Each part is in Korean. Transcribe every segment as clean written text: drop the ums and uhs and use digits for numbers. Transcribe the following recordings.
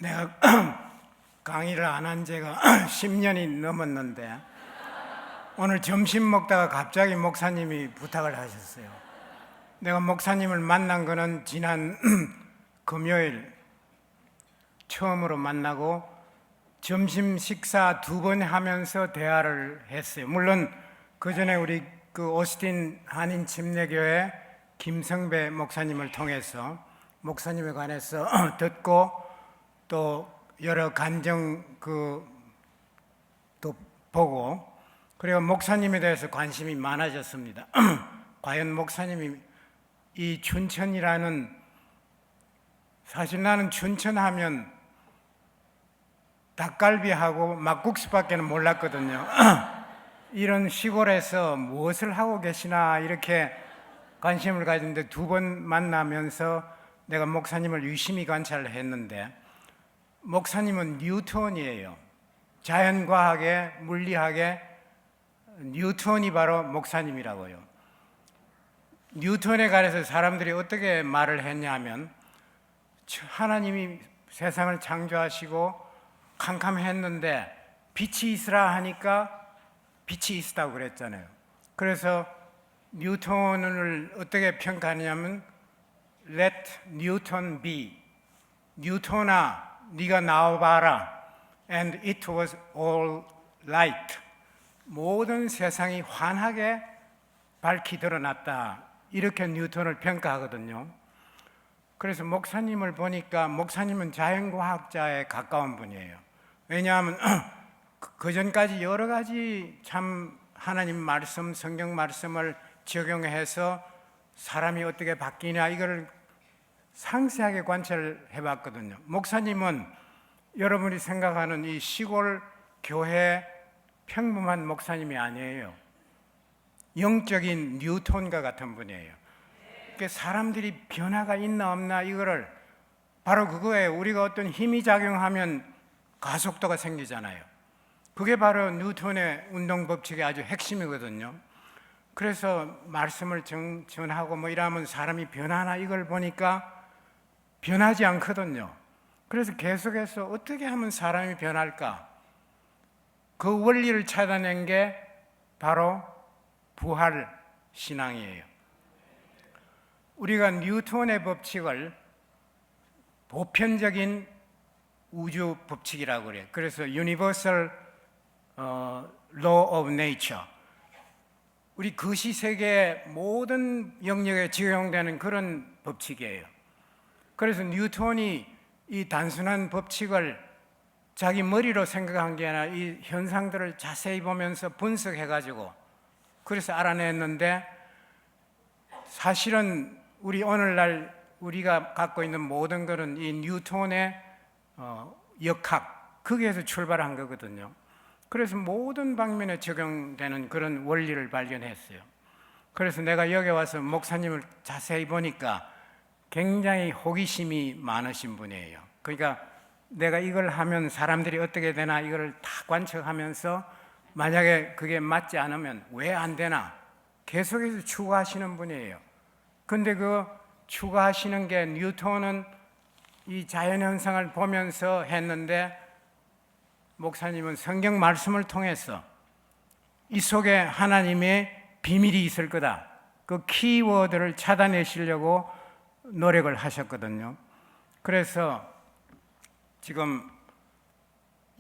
내가 강의를 안 한 지가 10년이 넘었는데 오늘 점심 먹다가 갑자기 목사님이 부탁을 하셨어요. 내가 목사님을 만난 거는 지난 금요일 처음으로 만나고 점심 식사 2번 하면서 대화를 했어요. 물론 그 전에 우리 오스틴 한인 침례교회 김성배 목사님을 통해서 목사님에 관해서 듣고 또 여러 간증 또 보고, 그리고 목사님에 대해서 관심이 많아졌습니다. 과연 목사님이 이 춘천이라는, 사실 나는 춘천하면 닭갈비하고 막국수밖에 몰랐거든요. 이런 시골에서 무엇을 하고 계시나 이렇게 관심을 가졌는데 2번 만나면서 내가 목사님을 유심히 관찰을 했는데, 목사님은 뉴턴이에요. 자연과학의 물리학의 뉴턴이 바로 목사님이라고요. 뉴턴에 관해서 사람들이 어떻게 말을 했냐면, 하나님이 세상을 창조하시고 캄캄했는데 빛이 있으라 하니까 빛이 있었다고 그랬잖아요. 그래서 뉴턴을 어떻게 평가하냐면 Let Newton be. 뉴턴아 네가 나와봐라. And it was all light. 모든 세상이 환하게 밝히 드러났다. 이렇게 뉴턴을 평가하거든요. 그래서 목사님을 보니까 목사님은 자연과학자에 가까운 분이에요. 왜냐하면 그 전까지 여러 가지 참 하나님 말씀, 성경 말씀을 적용해서 사람이 어떻게 바뀌냐 이걸 상세하게 관찰을 해봤거든요. 목사님은 여러분이 생각하는 이 시골 교회 평범한 목사님이 아니에요. 영적인 뉴턴과 같은 분이에요. 그러니까 사람들이 변화가 있나 없나 이거를, 바로 그거예요. 우리가 어떤 힘이 작용하면 가속도가 생기잖아요. 그게 바로 뉴턴의 운동 법칙의 아주 핵심이거든요. 그래서 말씀을 전하고 뭐 이러면 사람이 변하나 이걸 보니까 변하지 않거든요. 그래서 계속해서 어떻게 하면 사람이 변할까? 그 원리를 찾아낸 게 바로 부활 신앙이에요. 우리가 뉴턴의 법칙을 보편적인 우주 법칙이라고 그래요. 그래서 Universal Law of Nature. 우리 거시세계 모든 영역에 적용되는 그런 법칙이에요. 그래서 뉴턴이 이 단순한 법칙을 자기 머리로 생각한 게 아니라 이 현상들을 자세히 보면서 분석해가지고 그래서 알아냈는데, 사실은 우리 오늘날 우리가 갖고 있는 모든 것은 이 뉴턴의 역학, 거기에서 출발한 거거든요. 그래서 모든 방면에 적용되는 그런 원리를 발견했어요. 그래서 내가 여기 와서 목사님을 자세히 보니까 굉장히 호기심이 많으신 분이에요. 그러니까 내가 이걸 하면 사람들이 어떻게 되나 이걸 다 관측하면서 만약에 그게 맞지 않으면 왜 안 되나 계속해서 추구하시는 분이에요. 근데 그 추구하시는 게 뉴턴은 이 자연현상을 보면서 했는데, 목사님은 성경 말씀을 통해서 이 속에 하나님의 비밀이 있을 거다. 그 키워드를 찾아내시려고 노력을 하셨거든요. 그래서 지금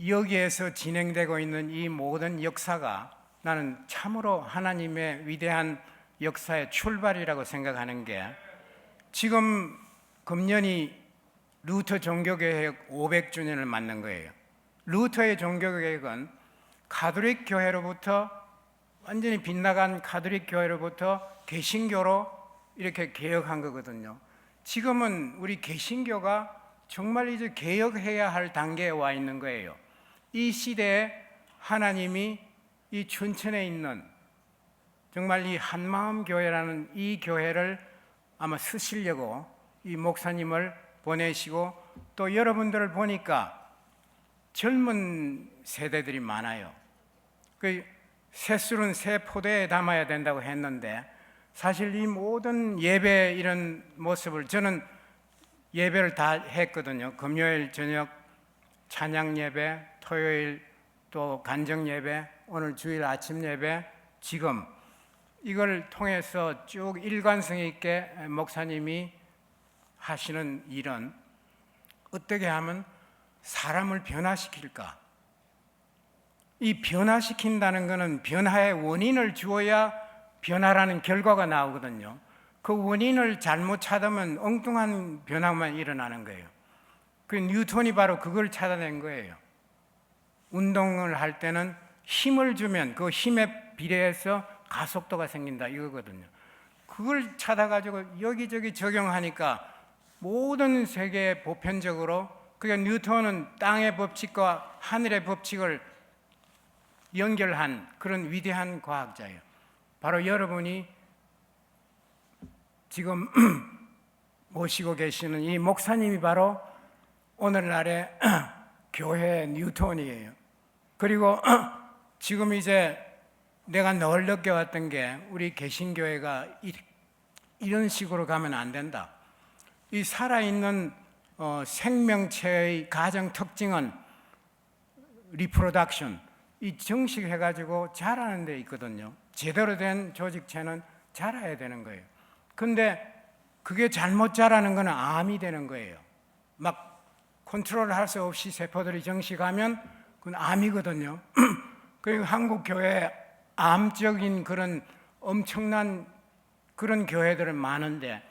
여기에서 진행되고 있는 이 모든 역사가 나는 참으로 하나님의 위대한 역사의 출발이라고 생각하는 게, 지금 금년이 루터 종교개혁 500주년을 맞는 거예요. 루터의 종교개혁은 가톨릭 교회로부터, 완전히 빗나간 가톨릭 교회로부터 개신교로 이렇게 개혁한 거거든요. 지금은 우리 개신교가 정말 이제 개혁해야 할 단계에 와 있는 거예요. 이 시대에 하나님이 이 춘천에 있는 정말 이 한마음 교회라는 이 교회를 아마 쓰시려고 이 목사님을 보내시고, 또 여러분들을 보니까 젊은 세대들이 많아요. 그 새술은 새 포대에 담아야 된다고 했는데, 사실 이 모든 예배 이런 모습을 저는 예배를 다 했거든요. 금요일 저녁 찬양 예배, 토요일 또 간정 예배, 오늘 주일 아침 예배, 지금 이걸 통해서 쭉 일관성 있게 목사님이 하시는 일은 어떻게 하면 사람을 변화시킬까? 이 변화시킨다는 것은 변화의 원인을 주어야 변화라는 결과가 나오거든요. 그 원인을 잘못 찾으면 엉뚱한 변화만 일어나는 거예요. 그 뉴턴이 바로 그걸 찾아낸 거예요. 운동을 할 때는 힘을 주면 그 힘에 비례해서 가속도가 생긴다 이거거든요. 그걸 찾아가지고 여기저기 적용하니까 모든 세계에 보편적으로, 그러니까 뉴턴은 땅의 법칙과 하늘의 법칙을 연결한 그런 위대한 과학자예요. 바로 여러분이 지금 모시고 계시는 이 목사님이 바로 오늘날의 교회 뉴턴이에요. 그리고 지금 이제 내가 늘 느껴왔던 게 우리 개신교회가 이런 식으로 가면 안 된다. 이 살아있는 생명체의 가장 특징은 리프로덕션, 이 정식해가지고 자라는 데 있거든요. 제대로 된 조직체는 자라야 되는 거예요. 근데 그게 잘못 자라는 건 암이 되는 거예요. 막 컨트롤할 수 없이 세포들이 정식하면 그건 암이거든요. 그리고 한국 교회 암적인 그런 엄청난 그런 교회들은 많은데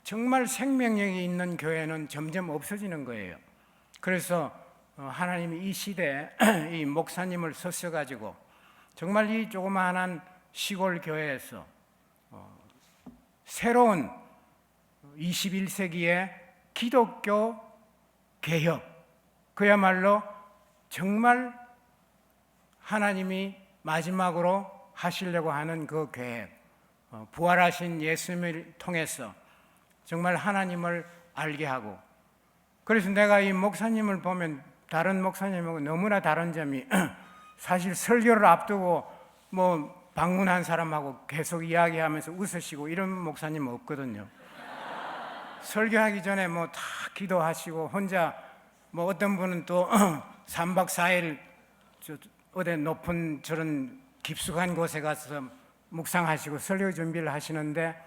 정말 생명력이 있는 교회는 점점 없어지는 거예요. 그래서 하나님이 이 시대에 이 목사님을 쓰셔가지고 정말 이 조그마한 시골 교회에서 새로운 21세기의 기독교 개혁, 그야말로 정말 하나님이 마지막으로 하시려고 하는 그 계획, 부활하신 예수님을 통해서 정말 하나님을 알게 하고, 그래서 내가 이 목사님을 보면 다른 목사님하고 너무나 다른 점이 사실 설교를 앞두고 뭐 방문한 사람하고 계속 이야기하면서 웃으시고 이런 목사님은 없거든요. 설교하기 전에 뭐 다 기도하시고 혼자 뭐 어떤 분은 또 3박 4일 어디 높은 저런 깊숙한 곳에 가서 묵상하시고 설교 준비를 하시는데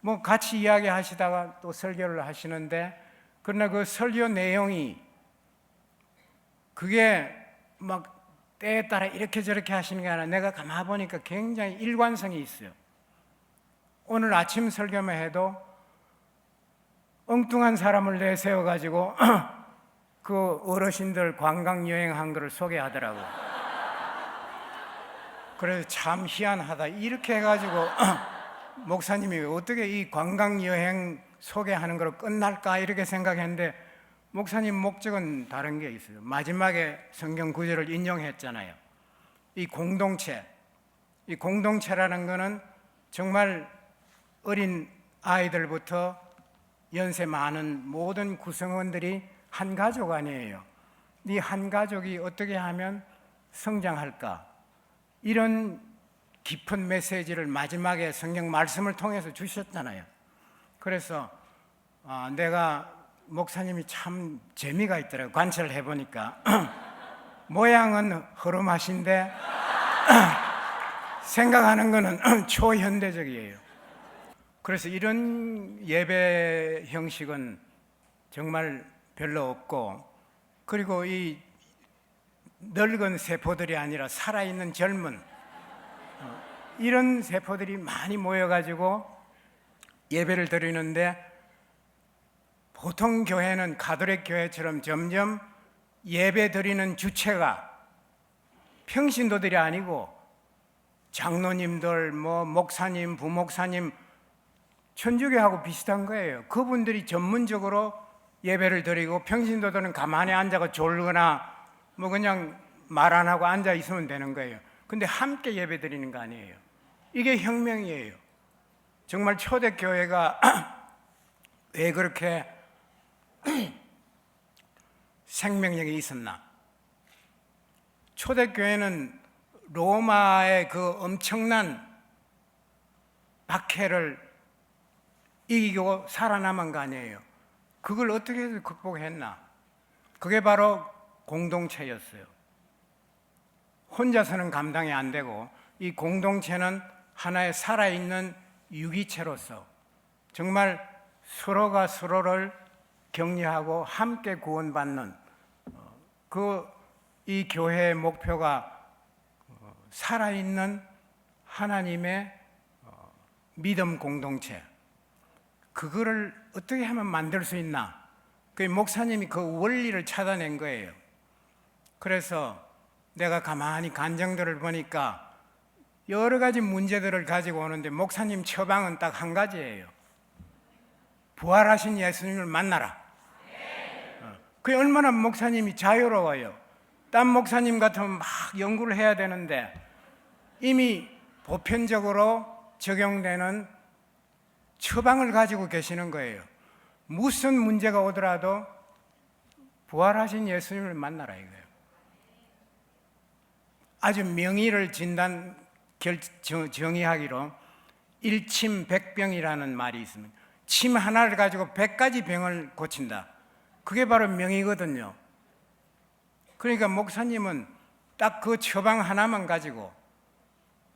뭐 같이 이야기하시다가 또 설교를 하시는데, 그러나 그 설교 내용이 그게 막 때에 따라 이렇게 저렇게 하시는 게 아니라 내가 가만 보니까 굉장히 일관성이 있어요. 오늘 아침 설교만 해도 엉뚱한 사람을 내세워가지고 그 어르신들 관광 여행한 거를 소개하더라고요. 그래서 참 희한하다 이렇게 해가지고 목사님이 어떻게 이 관광 여행 소개하는 거로 끝날까 이렇게 생각했는데 목사님 목적은 다른 게 있어요. 마지막에 성경 구절을 인용했잖아요. 이 공동체라는 거는 정말 어린 아이들부터 연세 많은 모든 구성원들이 한 가족 아니에요. 이 한 가족이 어떻게 하면 성장할까? 이런 깊은 메시지를 마지막에 성경 말씀을 통해서 주셨잖아요. 그래서 내가 목사님이 참 재미가 있더라고요. 관찰을 해보니까 모양은 허름하신데 생각하는 거는 초현대적이에요. 그래서 이런 예배 형식은 정말 별로 없고, 그리고 이 늙은 세포들이 아니라 살아있는 젊은 이런 세포들이 많이 모여가지고 예배를 드리는데, 보통 교회는 가톨릭 교회처럼 점점 예배 드리는 주체가 평신도들이 아니고 장로님들, 뭐 목사님, 부목사님, 천주교하고 비슷한 거예요. 그분들이 전문적으로 예배를 드리고 평신도들은 가만히 앉아서 졸거나 뭐 그냥 말 안 하고 앉아 있으면 되는 거예요. 근데 함께 예배 드리는 거 아니에요. 이게 혁명이에요. 정말 초대교회가 왜 그렇게 생명력이 있었나? 초대교회는 로마의 그 엄청난 박해를 이기고 살아남은 거 아니에요. 그걸 어떻게 해서 극복했나? 그게 바로 공동체였어요. 혼자서는 감당이 안 되고 이 공동체는 하나의 살아있는 유기체로서 정말 서로가 서로를 격려하고 함께 구원받는 이 교회의 목표가 살아있는 하나님의 믿음 공동체, 그거를 어떻게 하면 만들 수 있나? 그 목사님이 그 원리를 찾아낸 거예요. 그래서 내가 가만히 간증들을 보니까 여러 가지 문제들을 가지고 오는데 목사님 처방은 딱 한 가지예요. 부활하신 예수님을 만나라. 그게 얼마나 목사님이 자유로워요. 딴 목사님 같으면 막 연구를 해야 되는데 이미 보편적으로 적용되는 처방을 가지고 계시는 거예요. 무슨 문제가 오더라도 부활하신 예수님을 만나라 이거예요. 아주 명의를 정의하기로 일침백병이라는 말이 있습니다. 침 하나를 가지고 100가지 병을 고친다. 그게 바로 명의거든요. 그러니까 목사님은 딱 그 처방 하나만 가지고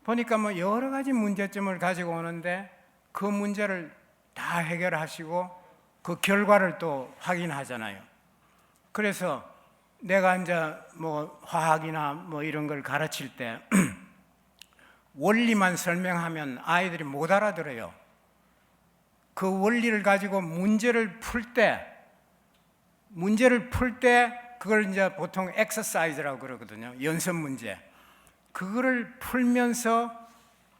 보니까 뭐 여러 가지 문제점을 가지고 오는데 그 문제를 다 해결하시고 그 결과를 또 확인하잖아요. 그래서 내가 이제 뭐 화학이나 뭐 이런 걸 가르칠 때 원리만 설명하면 아이들이 못 알아들어요. 그 원리를 가지고 문제를 풀 때 그걸 이제 보통 엑서사이즈라고 그러거든요. 연습 문제. 그거를 풀면서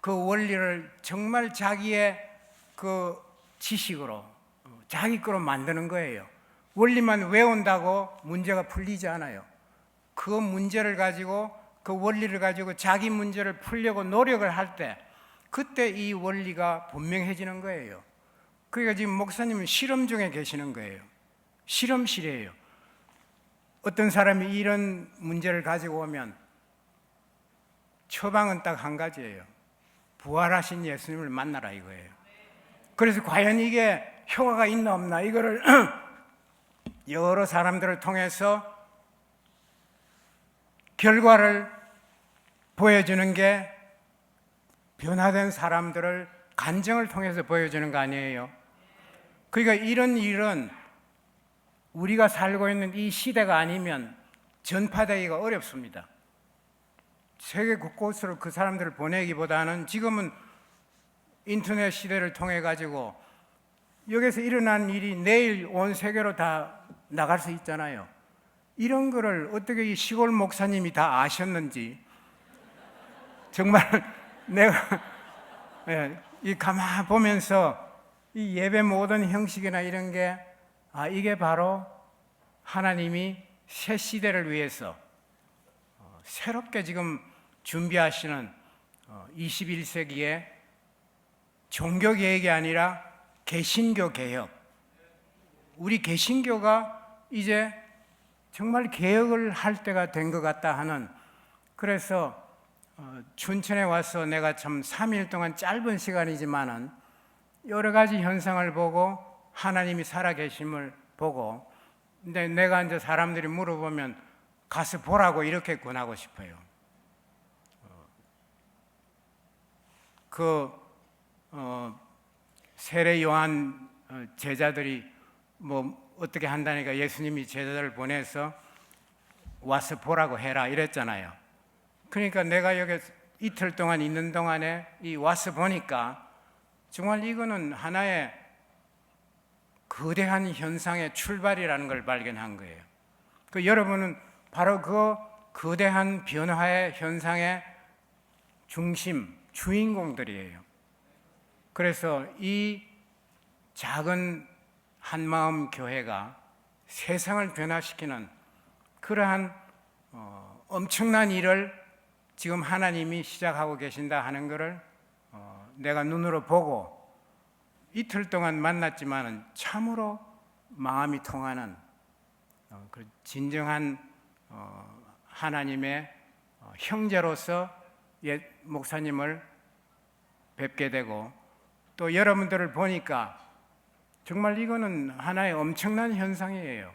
그 원리를 정말 자기의 그 지식으로 자기 거로 만드는 거예요. 원리만 외운다고 문제가 풀리지 않아요. 그 문제를 가지고 그 원리를 가지고 자기 문제를 풀려고 노력을 할 때 그때 이 원리가 분명해지는 거예요. 그러니까 지금 목사님은 실험 중에 계시는 거예요. 실험실이에요. 어떤 사람이 이런 문제를 가지고 오면 처방은 딱 한 가지예요. 부활하신 예수님을 만나라 이거예요. 그래서 과연 이게 효과가 있나 없나 이거를 여러 사람들을 통해서 결과를 보여주는 게 변화된 사람들을 간증을 통해서 보여주는 거 아니에요. 그러니까 이런 일은 우리가 살고 있는 이 시대가 아니면 전파되기가 어렵습니다. 세계 곳곳으로 그 사람들을 보내기보다는 지금은 인터넷 시대를 통해 가지고 여기서 일어난 일이 내일 온 세계로 다 나갈 수 있잖아요. 이런 거를 어떻게 이 시골 목사님이 다 아셨는지 정말 내가 이 가만 보면서 이 예배 모든 형식이나 이런 게 이게 바로 하나님이 새 시대를 위해서 새롭게 지금 준비하시는 21세기의 종교 개혁이 아니라 개신교 개혁. 우리 개신교가 이제 정말 개혁을 할 때가 된 것 같다 하는, 그래서 춘천에 와서 내가 참 3일 동안 짧은 시간이지만은 여러 가지 현상을 보고 하나님이 살아계심을 보고, 근데 내가 이제 사람들이 물어보면 가서 보라고 이렇게 권하고 싶어요. 세례 요한 제자들이 뭐 어떻게 한다니까 예수님이 제자들을 보내서 와서 보라고 해라 이랬잖아요. 그러니까 내가 여기 이틀 동안 있는 동안에 이 와서 보니까 정말 이거는 하나의 거대한 현상의 출발이라는 걸 발견한 거예요. 여러분은 바로 그 거대한 변화의 현상의 중심, 주인공들이에요. 그래서 이 작은 한마음 교회가 세상을 변화시키는 그러한 엄청난 일을 지금 하나님이 시작하고 계신다 하는 것을 내가 눈으로 보고 이틀 동안 만났지만 참으로 마음이 통하는 그 진정한 하나님의 형제로서 옛 목사님을 뵙게 되고, 또 여러분들을 보니까 정말 이거는 하나의 엄청난 현상이에요.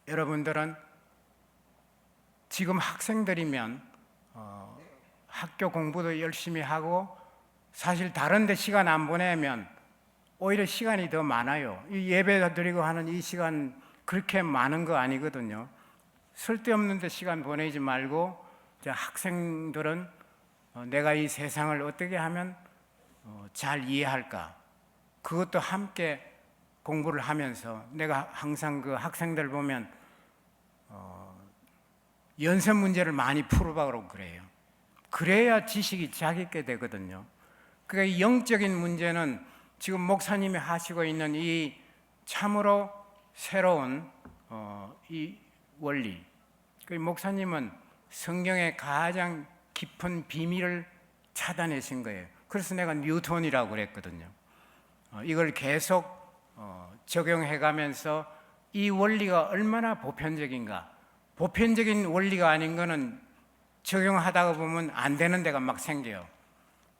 여러분들은 지금 학생들이면 학교 공부도 열심히 하고 사실 다른 데 시간 안 보내면 오히려 시간이 더 많아요. 이 예배 드리고 하는 이 시간 그렇게 많은 거 아니거든요. 쓸데없는 데 시간 보내지 말고 이제 학생들은 내가 이 세상을 어떻게 하면 잘 이해할까, 그것도 함께 공부를 하면서 내가 항상 그 학생들 보면 연습 문제를 많이 풀어보라고 그래요. 그래야 지식이 자기 있게 되거든요. 그러니까 이 영적인 문제는 지금 목사님이 하시고 있는 이 참으로 새로운 이 원리, 그 목사님은 성경의 가장 깊은 비밀을 찾아내신 거예요. 그래서 내가 뉴턴이라고 그랬거든요. 이걸 계속 적용해 가면서 이 원리가 얼마나 보편적인가, 보편적인 원리가 아닌 거는 적용하다가 보면 안 되는 데가 막 생겨요.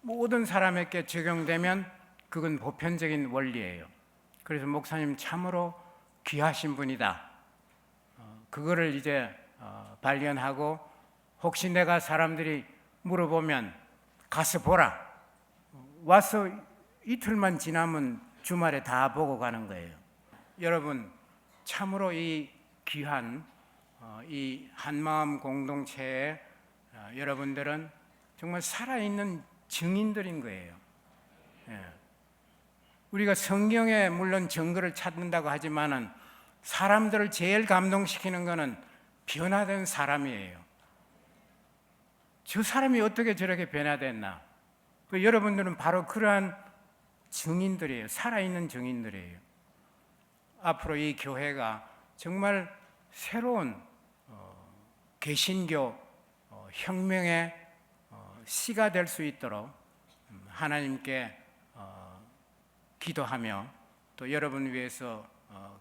모든 사람에게 적용되면 그건 보편적인 원리예요. 그래서 목사님 참으로 귀하신 분이다. 그거를 이제 발견하고, 혹시 내가 사람들이 물어보면 가서 보라. 와서 이틀만 지나면 주말에 다 보고 가는 거예요. 여러분, 참으로 이 귀한 이 한마음 공동체에 여러분들은 정말 살아있는 증인들인 거예요. 우리가 성경에 물론 증거를 찾는다고 하지만은 사람들을 제일 감동시키는 것은 변화된 사람이에요. 저 사람이 어떻게 저렇게 변화됐나? 여러분들은 바로 그러한 증인들이에요. 살아있는 증인들이에요. 앞으로 이 교회가 정말 새로운 개신교 혁명의 씨가 될 수 있도록 하나님께 기도하며 또 여러분 위해서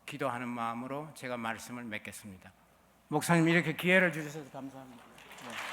기도하는 마음으로 제가 말씀을 맺겠습니다. 목사님, 이렇게 기회를 주셔서 감사합니다. 네.